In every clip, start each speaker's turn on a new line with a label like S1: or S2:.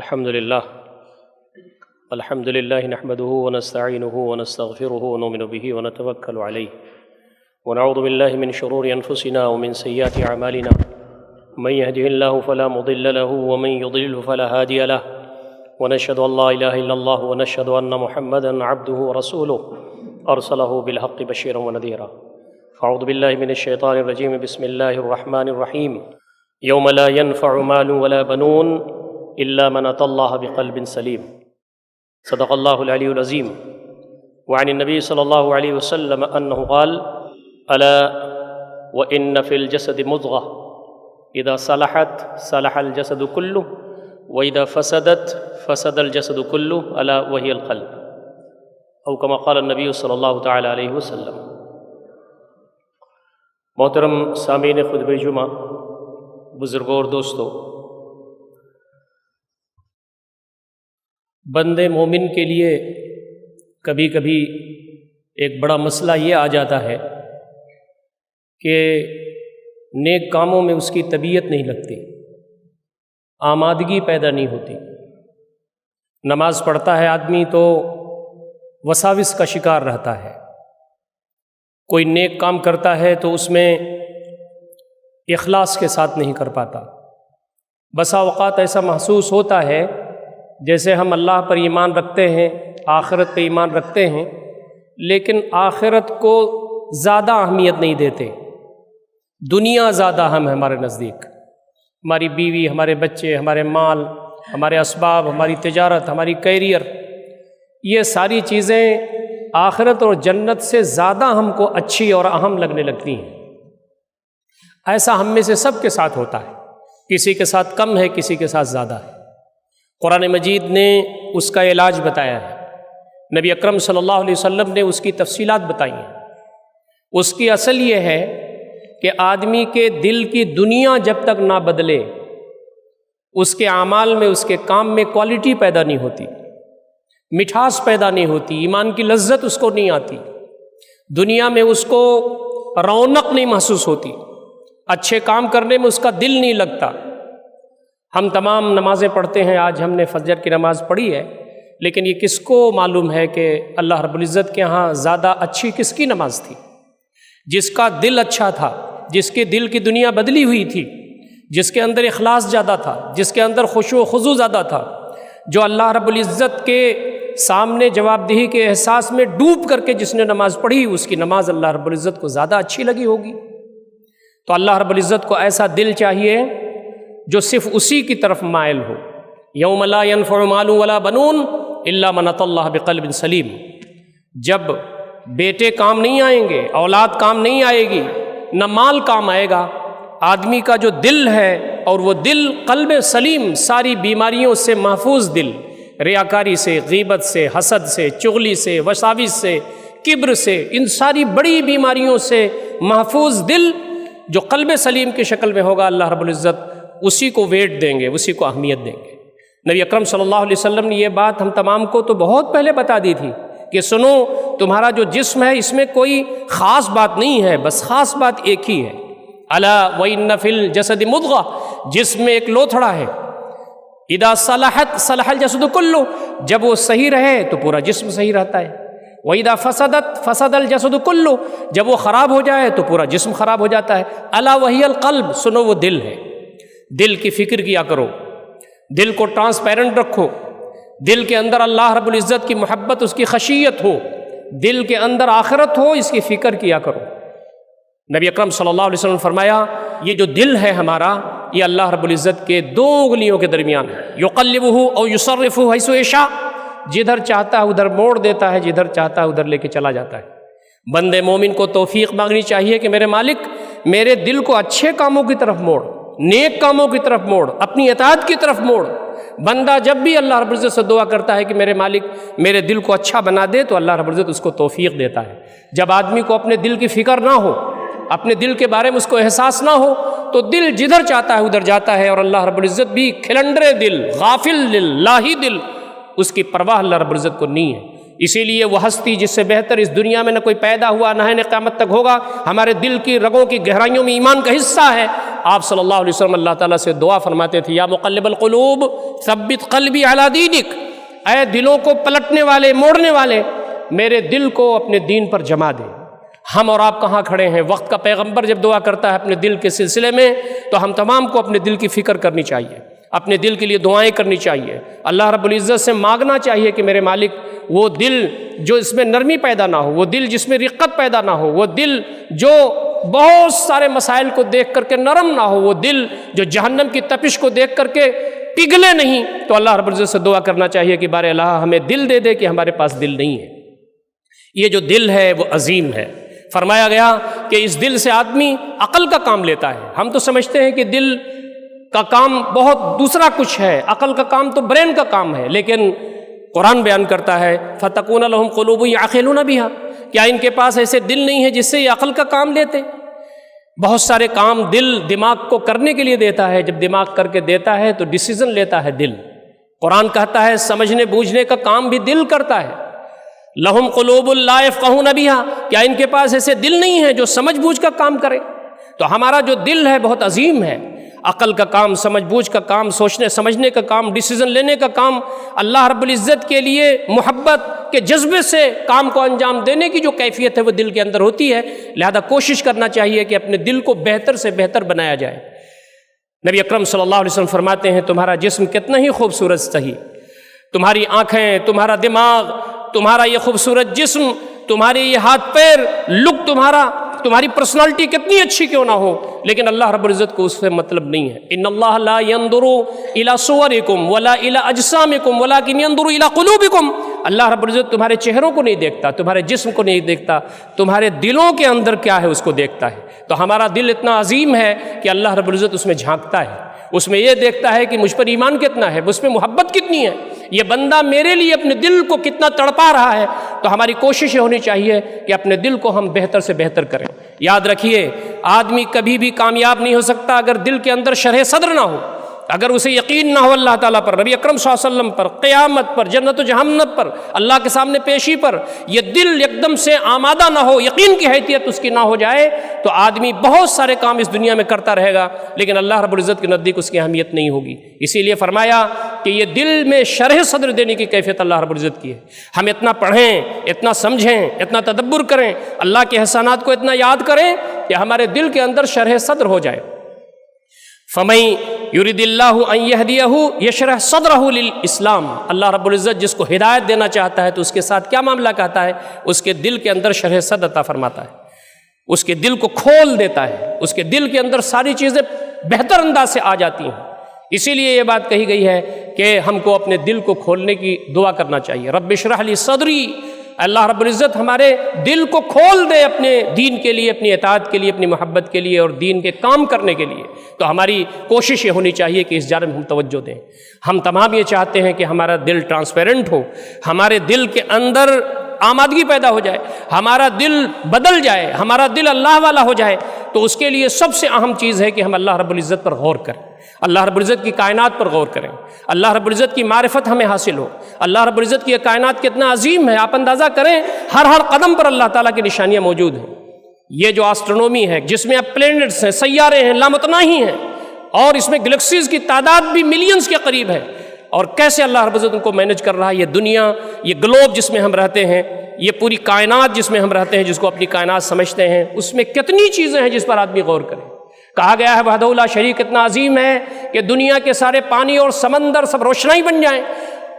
S1: الحمد لله نحمده ونستعينه ونستغفره ونؤمن به ونتوكل عليه ونعوذ بالله من شرور أنفسنا ومن سيئات أعمالنا من يهده الله فلا مضل له ومن يضلله فلا هادي له ونشهد أن لا إله إلا الله ونشهد أن محمدا عبده ورسوله أرسله بالحق بشيرا ونذيرا فأعوذ بالله من الشيطان الرجيم بسم الله الرحمن الرحيم يوم لا ينفع مال ولا بنون إلا من أتى الله بقلب سليم صدق الله العلي العظيم وعن النبي صلى الله عليه وسلم أنه قال ألا وإن في الجسد مضغة إذا صلحت صلح الجسد كله وإذا فسدت فسد الجسد كله ألا وهي القلب أو كما قال النبي صلی اللہ تعالی علیہ وسلم۔ محترم سامعین خطبہ جمعہ، بزرگوں اور دوستوں، بندے مومن کے لیے کبھی کبھی ایک بڑا مسئلہ یہ آ جاتا ہے کہ نیک کاموں میں اس کی طبیعت نہیں لگتی، آمادگی پیدا نہیں ہوتی۔ نماز پڑھتا ہے آدمی تو وساوس کا شکار رہتا ہے، کوئی نیک کام کرتا ہے تو اس میں اخلاص کے ساتھ نہیں کر پاتا۔ بسا اوقات ایسا محسوس ہوتا ہے جیسے ہم اللہ پر ایمان رکھتے ہیں، آخرت پہ ایمان رکھتے ہیں، لیکن آخرت کو زیادہ اہمیت نہیں دیتے، دنیا زیادہ اہم ہے ہمارے نزدیک۔ ہماری بیوی، ہمارے بچے، ہمارے مال، ہمارے اسباب، ہماری تجارت، ہماری کیریئر، یہ ساری چیزیں آخرت اور جنت سے زیادہ ہم کو اچھی اور اہم لگنے لگتی ہیں۔ ایسا ہم میں سے سب کے ساتھ ہوتا ہے، کسی کے ساتھ کم ہے، کسی کے ساتھ زیادہ ہے۔ قرآن مجید نے اس کا علاج بتایا ہے، نبی اکرم صلی اللہ علیہ وسلم نے اس کی تفصیلات بتائی ہیں۔ اس کی اصل یہ ہے کہ آدمی کے دل کی دنیا جب تک نہ بدلے، اس کے اعمال میں، اس کے کام میں کوالٹی پیدا نہیں ہوتی، مٹھاس پیدا نہیں ہوتی، ایمان کی لذت اس کو نہیں آتی، دنیا میں اس کو رونق نہیں محسوس ہوتی، اچھے کام کرنے میں اس کا دل نہیں لگتا۔ ہم تمام نمازیں پڑھتے ہیں، آج ہم نے فجر کی نماز پڑھی ہے، لیکن یہ کس کو معلوم ہے کہ اللہ رب العزت کے ہاں زیادہ اچھی کس کی نماز تھی؟ جس کا دل اچھا تھا، جس کے دل کی دنیا بدلی ہوئی تھی، جس کے اندر اخلاص زیادہ تھا، جس کے اندر خشوع و خضوع زیادہ تھا، جو اللہ رب العزت کے سامنے جواب دہی کے احساس میں ڈوب کر کے جس نے نماز پڑھی، اس کی نماز اللہ رب العزت کو زیادہ اچھی لگی ہوگی۔ تو اللہ رب العزت کو ایسا دل چاہیے جو صرف اسی کی طرف مائل ہو۔ یوم لا ينفع مال ولا بنون الا من اتى الله بقلب سلیم، جب بیٹے کام نہیں آئیں گے، اولاد کام نہیں آئے گی، نہ مال کام آئے گا، آدمی کا جو دل ہے اور وہ دل قلب سلیم، ساری بیماریوں سے محفوظ دل، ریاکاری سے، غیبت سے، حسد سے، چغلی سے، وساوس سے، کبر سے، ان ساری بڑی بیماریوں سے محفوظ دل جو قلب سلیم کی شکل میں ہوگا، اللہ رب العزت اسی کو ویٹ دیں گے، اسی کو اہمیت دیں گے۔ نبی اکرم صلی اللہ علیہ وسلم نے یہ بات ہم تمام کو تو بہت پہلے بتا دی تھی کہ سنو، تمہارا جو جسم ہے اس میں کوئی خاص بات نہیں ہے، بس خاص بات ایک ہی ہے، الا وان فی الجسد مضغہ، جسم میں ایک لوتھڑا ہے، اذا صلحت صلح الجسد کلہ، جب وہ صحیح رہے تو پورا جسم صحیح رہتا ہے، وَإِذَا فَسَدَتْ فَسَدَ الْجَسَدُ كُلُّهُ، جب وہ خراب ہو جائے تو پورا جسم خراب ہو جاتا ہے۔ الا وَهِيَ الْقَلْبُ، سنو وہ دل ہے، دل کی فکر کیا کرو، دل کو ٹرانسپیرنٹ رکھو، دل کے اندر اللہ رب العزت کی محبت، اس کی خشیت ہو، دل کے اندر آخرت ہو، اس کی فکر کیا کرو۔ نبی اکرم صلی اللہ علیہ وسلم نے فرمایا یہ جو دل ہے ہمارا، یہ اللہ رب العزت کے دو انگلیوں کے درمیان ہے، یقلبہ او یصرفہ حیث یشاء، جدھر چاہتا ہے ادھر موڑ دیتا ہے، جدھر چاہتا ہے ادھر لے کے چلا جاتا ہے۔ بندے مومن کو توفیق مانگنی چاہیے کہ میرے مالک میرے دل کو اچھے کاموں کی طرف موڑ، نیک کاموں کی طرف موڑ، اپنی اطاعت کی طرف موڑ۔ بندہ جب بھی اللہ رب العزت سے دعا کرتا ہے کہ میرے مالک میرے دل کو اچھا بنا دے، تو اللہ رب العزت اس کو توفیق دیتا ہے۔ جب آدمی کو اپنے دل کی فکر نہ ہو، اپنے دل کے بارے میں اس کو احساس نہ ہو، تو دل جدھر چاہتا ہے ادھر جاتا ہے، اور اللہ رب العزت بھی کھلنڈرے دل، غافل دل، لاہی دل، اس کی پرواہ اللہ رب العزت کو نہیں ہے۔ اسی لیے وہ ہستی جس سے بہتر اس دنیا میں نہ کوئی پیدا ہوا، نہ قیامت تک ہوگا، ہمارے دل کی رگوں کی گہرائیوں میں ایمان کا حصہ ہے، آپ صلی اللہ علیہ وسلم اللہ تعالیٰ سے دعا فرماتے تھے، یا مقلب القلوب ثبت قلبی علی دینک، اے دلوں کو پلٹنے والے، موڑنے والے، میرے دل کو اپنے دین پر جما دے۔ ہم اور آپ کہاں کھڑے ہیں؟ وقت کا پیغمبر جب دعا کرتا ہے اپنے دل کے سلسلے میں، تو ہم تمام کو اپنے دل کی فکر کرنی چاہیے، اپنے دل کے لیے دعائیں کرنی چاہیے، اللہ رب العزت سے مانگنا چاہیے کہ میرے مالک وہ دل جو اس میں نرمی پیدا نہ ہو، وہ دل جس میں رقت پیدا نہ ہو، وہ دل جو بہت سارے مسائل کو دیکھ کر کے نرم نہ ہو، وہ دل جو جہنم کی تپش کو دیکھ کر کے پگھلے نہیں، تو اللہ رب العزت سے دعا کرنا چاہیے کہ بارے اللہ ہمیں دل دے دے کہ ہمارے پاس دل نہیں ہے۔ یہ جو دل ہے وہ عظیم ہے۔ فرمایا گیا کہ اس دل سے آدمی عقل کا کام لیتا ہے۔ ہم تو سمجھتے ہیں کہ دل کا کام بہت دوسرا کچھ ہے، عقل کا کام تو برین کا کام ہے، لیکن قرآن بیان کرتا ہے فَتَكُونَ لَهُمْ قُلُوبٌ يَعْقِلُونَ بِهَا، کیا ان کے پاس ایسے دل نہیں ہے جس سے یہ عقل کا کام لیتے؟ بہت سارے کام دل دماغ کو کرنے کے لیے دیتا ہے، جب دماغ کر کے دیتا ہے تو ڈیسیزن لیتا ہے دل۔ قرآن کہتا ہے سمجھنے بوجھنے کا کام بھی دل کرتا ہے۔ لَهُمْ قُلُوبٌ لَا يَفْقَهُونَ بِهَا، کیا ان کے پاس ایسے دل نہیں ہے جو سمجھ بوجھ کا کام کرے؟ تو ہمارا جو دل ہے بہت عظیم ہے، عقل کا کام، سمجھ بوجھ کا کام، سوچنے سمجھنے کا کام، ڈیسیزن لینے کا کام، اللہ رب العزت کے لیے محبت کے جذبے سے کام کو انجام دینے کی جو کیفیت ہے وہ دل کے اندر ہوتی ہے۔ لہذا کوشش کرنا چاہیے کہ اپنے دل کو بہتر سے بہتر بنایا جائے۔ نبی اکرم صلی اللہ علیہ وسلم فرماتے ہیں تمہارا جسم کتنا ہی خوبصورت صحیح، تمہاری آنکھیں، تمہارا دماغ، تمہارا یہ خوبصورت جسم، تمہارے یہ ہاتھ پیر، لک تمہاری پرسنالٹی کتنی اچھی کیوں نہ ہو، لیکن اللہ رب العزت کو اس سے مطلب نہیں ہے۔ ان اللہ لا ينظر الى صورکم ولا الى اجسامکم ولکن ينظر الى قلوبکم، اللہ رب العزت تمہارے چہروں کو نہیں دیکھتا، تمہارے جسم کو نہیں دیکھتا، تمہارے دلوں کے اندر کیا ہے اس کو دیکھتا ہے۔ تو ہمارا دل اتنا عظیم ہے کہ اللہ رب العزت اس میں جھانکتا ہے، اس میں یہ دیکھتا ہے کہ مجھ پر ایمان کتنا ہے، اس میں محبت کتنی ہے، یہ بندہ میرے لیے اپنے دل کو کتنا تڑپا رہا ہے۔ تو ہماری کوشش یہ ہونی چاہیے کہ اپنے دل کو ہم بہتر سے بہتر کریں۔ یاد رکھیے آدمی کبھی بھی کامیاب نہیں ہو سکتا اگر دل کے اندر شرح صدر نہ ہو، اگر اسے یقین نہ ہو اللہ تعالیٰ پر، نبی اکرم صلی اللہ علیہ وسلم پر، قیامت پر، جنت و جہنم پر، اللہ کے سامنے پیشی پر، یہ دل ایک دم سے آمادہ نہ ہو، یقین کی حیثیت اس کی نہ ہو جائے، تو آدمی بہت سارے کام اس دنیا میں کرتا رہے گا لیکن اللہ رب العزت کے نزدیک اس کی اہمیت نہیں ہوگی۔ اسی لیے فرمایا کہ یہ دل میں شرح صدر دینے کی کیفیت اللہ رب العزت کی ہے۔ ہم اتنا پڑھیں، اتنا سمجھیں، اتنا تدبر کریں، اللہ کے احسانات کو اتنا یاد کریں کہ ہمارے دل کے اندر شرح صدر ہو جائے۔ فَمَن يُرِدِ اللَّهُ أَن يَهْدِيَهُ يَشْرَحْ صَدْرَهُ لِلْإِسْلَامِ، اللہ رب العزت جس کو ہدایت دینا چاہتا ہے تو اس کے ساتھ کیا معاملہ کہتا ہے؟ اس کے دل کے اندر شرح صدر عطا فرماتا ہے، اس کے دل کو کھول دیتا ہے، اس کے دل کے اندر ساری چیزیں بہتر انداز سے آ جاتی ہیں۔ اسی لیے یہ بات کہی گئی ہے کہ ہم کو اپنے دل کو کھولنے کی دعا کرنا چاہیے۔ رب اشرح لی صدری، اللہ رب العزت ہمارے دل کو کھول دے اپنے دین کے لیے، اپنی اطاعت کے لیے، اپنی محبت کے لیے اور دین کے کام کرنے کے لیے۔ تو ہماری کوشش یہ ہونی چاہیے کہ اس جانب ہم توجہ دیں۔ ہم تمام یہ چاہتے ہیں کہ ہمارا دل ٹرانسپیرنٹ ہو، ہمارے دل کے اندر آمادگی پیدا ہو جائے، ہمارا دل بدل جائے، ہمارا دل اللہ والا ہو جائے۔ تو اس کے لیے سب سے اہم چیز ہے کہ ہم اللہ رب العزت پر غور کریں، اللہ رب العزت کی کائنات پر غور کریں، اللہ رب العزت کی معرفت ہمیں حاصل ہو۔ اللہ رب العزت کی یہ کائنات کتنا عظیم ہے، آپ اندازہ کریں، ہر قدم پر اللہ تعالیٰ کی نشانیاں موجود ہیں۔ یہ جو آسٹرونومی ہے جس میں اب پلینٹس ہیں، سیارے ہیں، لامتناہی ہیں، اور اس میں گلیکسیز کی تعداد بھی ملینز کے قریب ہے، اور کیسے اللہ رب العزت ان کو مینج کر رہا ہے۔ یہ دنیا، یہ گلوب جس میں ہم رہتے ہیں، یہ پوری کائنات جس میں ہم رہتے ہیں، جس کو اپنی کائنات سمجھتے ہیں، اس میں کتنی چیزیں ہیں جس پر آدمی غور کرے۔ کہا گیا ہے وحدہ لا شریک اتنا عظیم ہے کہ دنیا کے سارے پانی اور سمندر سب روشنائی بن جائیں،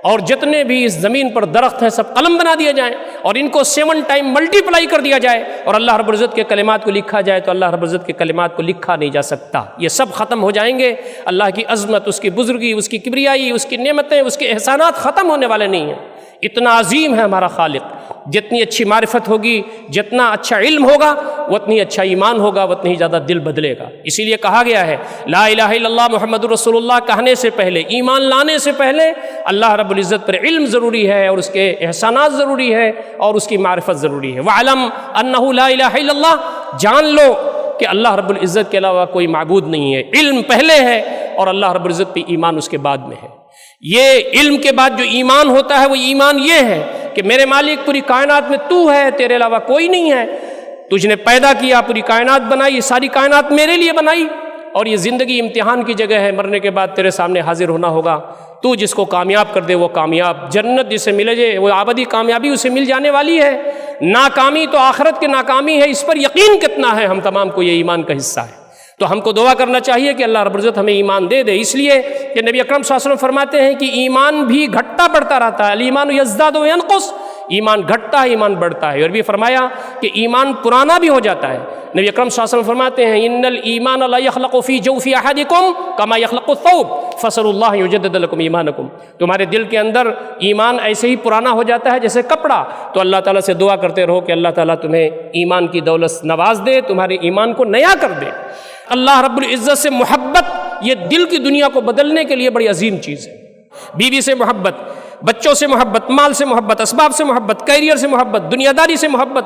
S1: اور جتنے بھی اس زمین پر درخت ہیں سب قلم بنا دیے جائیں، اور ان کو 7 ٹائم ملٹی پلائی کر دیا جائے، اور اللہ رب العزت کے کلمات کو لکھا جائے تو اللہ رب العزت کے کلمات کو لکھا نہیں جا سکتا۔ یہ سب ختم ہو جائیں گے، اللہ کی عظمت، اس کی بزرگی، اس کی کبریائی، اس کی نعمتیں، اس کے احسانات ختم ہونے والے نہیں ہیں۔ اتنا عظیم ہے ہمارا خالق، جتنی اچھی معرفت ہوگی، جتنا اچھا علم ہوگا، اتنی اچھا ایمان ہوگا، اتنی ہی زیادہ دل بدلے گا۔ اسی لیے کہا گیا ہے لا الہ الا اللہ محمد رسول اللہ کہنے سے پہلے، ایمان لانے سے پہلے اللہ رب العزت پر علم ضروری ہے، اور اس کے احسانات ضروری ہے، اور اس کی معرفت ضروری ہے۔ وَعْلَمْ أَنَّهُ لَا إِلَهَ إِلَّا اللَّهُ، جان لو کہ اللہ رب العزت کے علاوہ کوئی معبود نہیں ہے۔ علم پہلے ہے اور اللہ رب العزت پہ ایمان اس کے بعد میں ہے۔ یہ علم کے بعد جو ایمان ہوتا ہے وہ ایمان یہ ہے کہ میرے مالک پوری کائنات میں تو ہے، تیرے علاوہ کوئی نہیں ہے، تجھ نے پیدا کیا، پوری کائنات بنائی، ساری کائنات میرے لیے بنائی، اور یہ زندگی امتحان کی جگہ ہے، مرنے کے بعد تیرے سامنے حاضر ہونا ہوگا۔ تو جس کو کامیاب کر دے وہ کامیاب، جنت جسے ملے جائے وہ ابدی کامیابی اسے مل جانے والی ہے، ناکامی تو آخرت کی ناکامی ہے۔ اس پر یقین کتنا ہے ہم تمام کو، یہ ایمان کا حصہ ہے۔ تو ہم کو دعا کرنا چاہیے کہ اللہ رب العزت ہمیں ایمان دے دے، اس لیے کہ نبی اکرم صلی اللہ علیہ وسلم فرماتے ہیں کہ ایمان بھی گھٹتا بڑھتا رہتا ہے، الایمان یزداد و ینقص، ایمان گھٹتا ہے ایمان بڑھتا ہے۔ اور بھی فرمایا کہ ایمان پرانا بھی ہو جاتا ہے۔ نبی اکرم صلی اللہ علیہ وسلم فرماتے ہیں ان الایمان لا یخلق فی جوف احدکم کما یخلق الثوب فاسألوا اللہ یجدد لکم ایمانکم، تمہارے دل کے اندر ایمان ایسے ہی پرانا ہو جاتا ہے جیسے کپڑا، تو اللہ تعالیٰ سے دعا کرتے رہو کہ اللہ تعالیٰ تمہیں ایمان کی دولت نواز دے، تمہارے ایمان کو نیا کر دے۔ اللہ رب العزت سے محبت یہ دل کی دنیا کو بدلنے کے لیے بڑی عظیم چیز ہے۔ بیوی سے محبت، بچوں سے محبت، مال سے محبت، اسباب سے محبت، کیریئر سے محبت، دنیا داری سے محبت،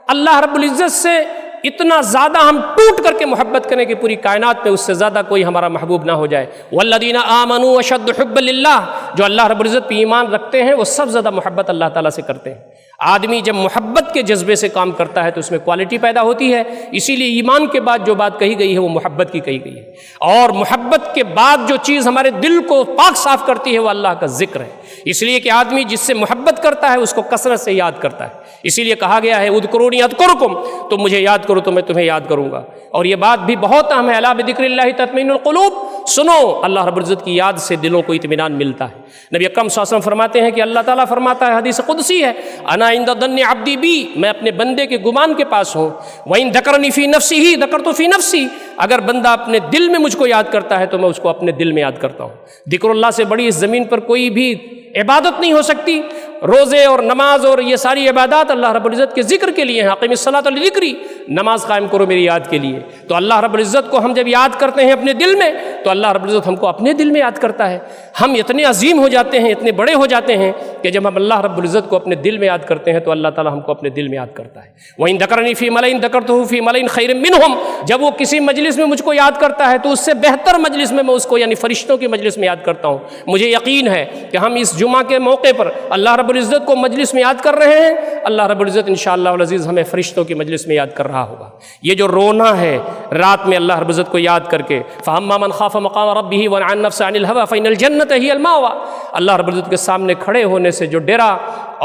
S1: اللہ رب العزت سے اتنا زیادہ ہم ٹوٹ کر کے محبت کریں کہ پوری کائنات پہ اس سے زیادہ کوئی ہمارا محبوب نہ ہو جائے۔ والذین آمنوا اشد حبا للہ، جو اللہ رب العزت پہ ایمان رکھتے ہیں وہ سب زیادہ محبت اللہ تعالیٰ سے کرتے ہیں۔ آدمی جب محبت کے جذبے سے کام کرتا ہے تو اس میں کوالٹی پیدا ہوتی ہے، اسی لیے ایمان کے بعد جو بات کہی گئی ہے وہ محبت کی کہی گئی ہے، اور محبت کے بعد جو چیز ہمارے دل کو پاک صاف کرتی ہے وہ اللہ کا ذکر ہے۔ اس لیے کہ آدمی جس سے محبت کرتا ہے اس کو کثرت سے یاد کرتا ہے، اسی لیے کہا گیا ہے اذکرونی اذکرکم، تم مجھے یاد کرو تو میں تمہیں یاد کروں گا۔ اور یہ بات بھی بہت اہم ہے، الا بذکر اللہ تطمئن القلوب، سنو اللہ رب العزت کی یاد سے دلوں کو اطمینان ملتا ہے۔ نبی اکرم صلی اللہ علیہ وسلم فرماتے ہیں کہ اللہ تعالیٰ فرماتا ہے، حدیث قدسی ہے، انا عند ظن عبدی بی، میں اپنے بندے کے گمان کے پاس ہوں، وَإِن ذَكَرَنِي فِي نَفْسِهِ ذَكَرْتُ فِي نَفْسِي، اگر بندہ اپنے دل میں مجھ کو یاد کرتا ہے تو میں اس کو اپنے دل میں یاد کرتا ہوں۔ ذکر اللہ سے بڑی اس زمین پر کوئی بھی عبادت نہیں ہو سکتی۔ روزے اور نماز اور یہ ساری عبادات اللہ رب العزت کے ذکر کے لیے ہیں، اقیم الصلاۃ لذکری، نماز قائم کرو میری یاد کے لیے۔ تو اللہ رب العزت کو ہم جب یاد کرتے ہیں اپنے دل میں تو اللہ رب العزت ہم کو اپنے دل میں یاد کرتا ہے۔ ہم اتنے عظیم ہو جاتے ہیں، اتنے بڑے ہو جاتے ہیں کہ جب ہم اللہ رب العزت کو اپنے دل میں یاد کرتے ہیں تو اللہ تعالیٰ ہم کو اپنے دل میں یاد کرتا ہے۔ وَإِن ذَكَرَنِي فِي مَلَئٍ ذَكَرْتُهُ فِي مَلَئٍ خَيْرٍ مِّنْهُمْ، جب وہ کسی مجلس میں مجھ کو یاد کرتا ہے تو اس سے بہتر مجلس میں اس کو یعنی فرشتوں کی مجلس میں یاد کرتا ہوں۔ مجھے یقین ہے کہ ہم اس جمعہ کے موقع پر اللہ رب العزت کو مجلس میں یاد کر رہے ہیں، اللہ رب العزت انشاءاللہ العزیز ہمیں فرشتوں کی مجلس میں یاد کر رہا ہوگا۔ یہ جو رونا ہے رات میں اللہ رب العزت کو یاد کر کے، فَأَمَّا مَنْ خَافَ مَقَامَ رَبِّهِ وَنَهَى النَّفْسَ عَنِ الْهَوَىٰ فَإِنَّ الْجَنَّةَ هِيَ الْمَأْوَىٰ، اللہ رب العزت کے سامنے کھڑے ہونے سے جو ڈرا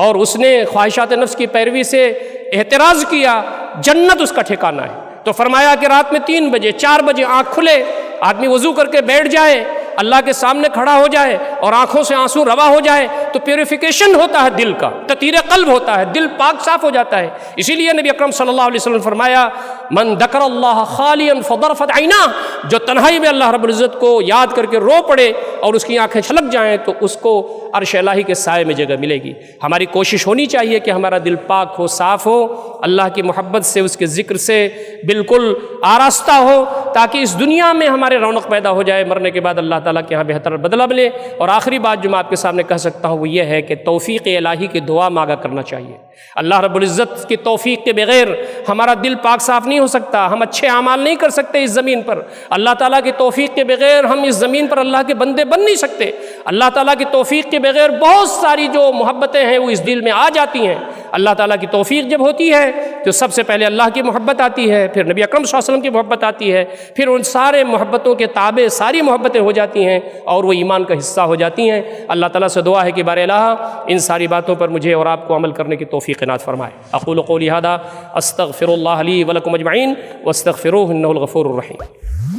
S1: اور اس نے خواہشات نفس کی پیروی سے احتراز کیا، جنت اس کا ٹھکانہ ہے۔ تو فرمایا کہ رات میں 3 بجے 4 بجے آنکھ کھلے، آدمی وضو کر کے بیٹھ جائے، اللہ کے سامنے کھڑا ہو جائے اور آنکھوں سے آنسو روا ہو جائے تو پیوریفیکیشن ہوتا ہے دل کا، تطہیر قلب ہوتا ہے، دل پاک صاف ہو جاتا ہے۔ اسی لیے نبی اکرم صلی اللہ علیہ وسلم فرمایا من ذکر اللہ خالیا فضرفت عیناہ، جو تنہائی میں اللہ رب العزت کو یاد کر کے رو پڑے اور اس کی آنکھیں چھلک جائیں تو اس کو عرش الہی کے سائے میں جگہ ملے گی۔ ہماری کوشش ہونی چاہیے کہ ہمارا دل پاک ہو، صاف ہو، اللہ کی محبت سے، اس کے ذکر سے بالکل آراستہ ہو، تاکہ اس دنیا میں ہمارے رونق پیدا ہو جائے، مرنے کے بعد اللہ تعالیٰ کے یہاں بہتر بدلہ ملے۔ اور آخری بات جو میں آپ کے سامنے کہہ سکتا ہوں وہ یہ ہے کہ توفیق الہی کی دعا مانگا کرنا چاہیے۔ اللہ رب العزت کی توفیق کے بغیر ہمارا دل پاک صاف نہیں ہو سکتا، ہم اچھے اعمال نہیں کر سکتے اس زمین پر۔ اللہ تعالیٰ کی توفیق کے بغیر ہم اس زمین پر اللہ کے بندے بن نہیں سکتے۔ اللہ تعالیٰ کی توفیق کے بغیر بہت ساری جو محبتیں ہیں وہ اس دل میں آ جاتی ہیں۔ اللہ تعالیٰ کی توفیق جب ہوتی ہے تو سب سے پہلے اللہ کی محبت آتی ہے، پھر نبی اکرم صلی اللہ علیہ وسلم کی محبت آتی ہے، پھر ان سارے محبتوں کے تابع ساری محبتیں ہو جاتی ہیں اور وہ ایمان کا حصہ ہو جاتی ہیں۔ اللہ تعالیٰ سے دعا ہے کہ بار الہ ان ساری باتوں پر مجھے اور آپ کو عمل کرنے کی توفیق عنایت فرمائے۔ اقول قولی ھذا استغفر اللہ لی ولکم اجمعین واستغفروہ انہ الغفور الرحیم۔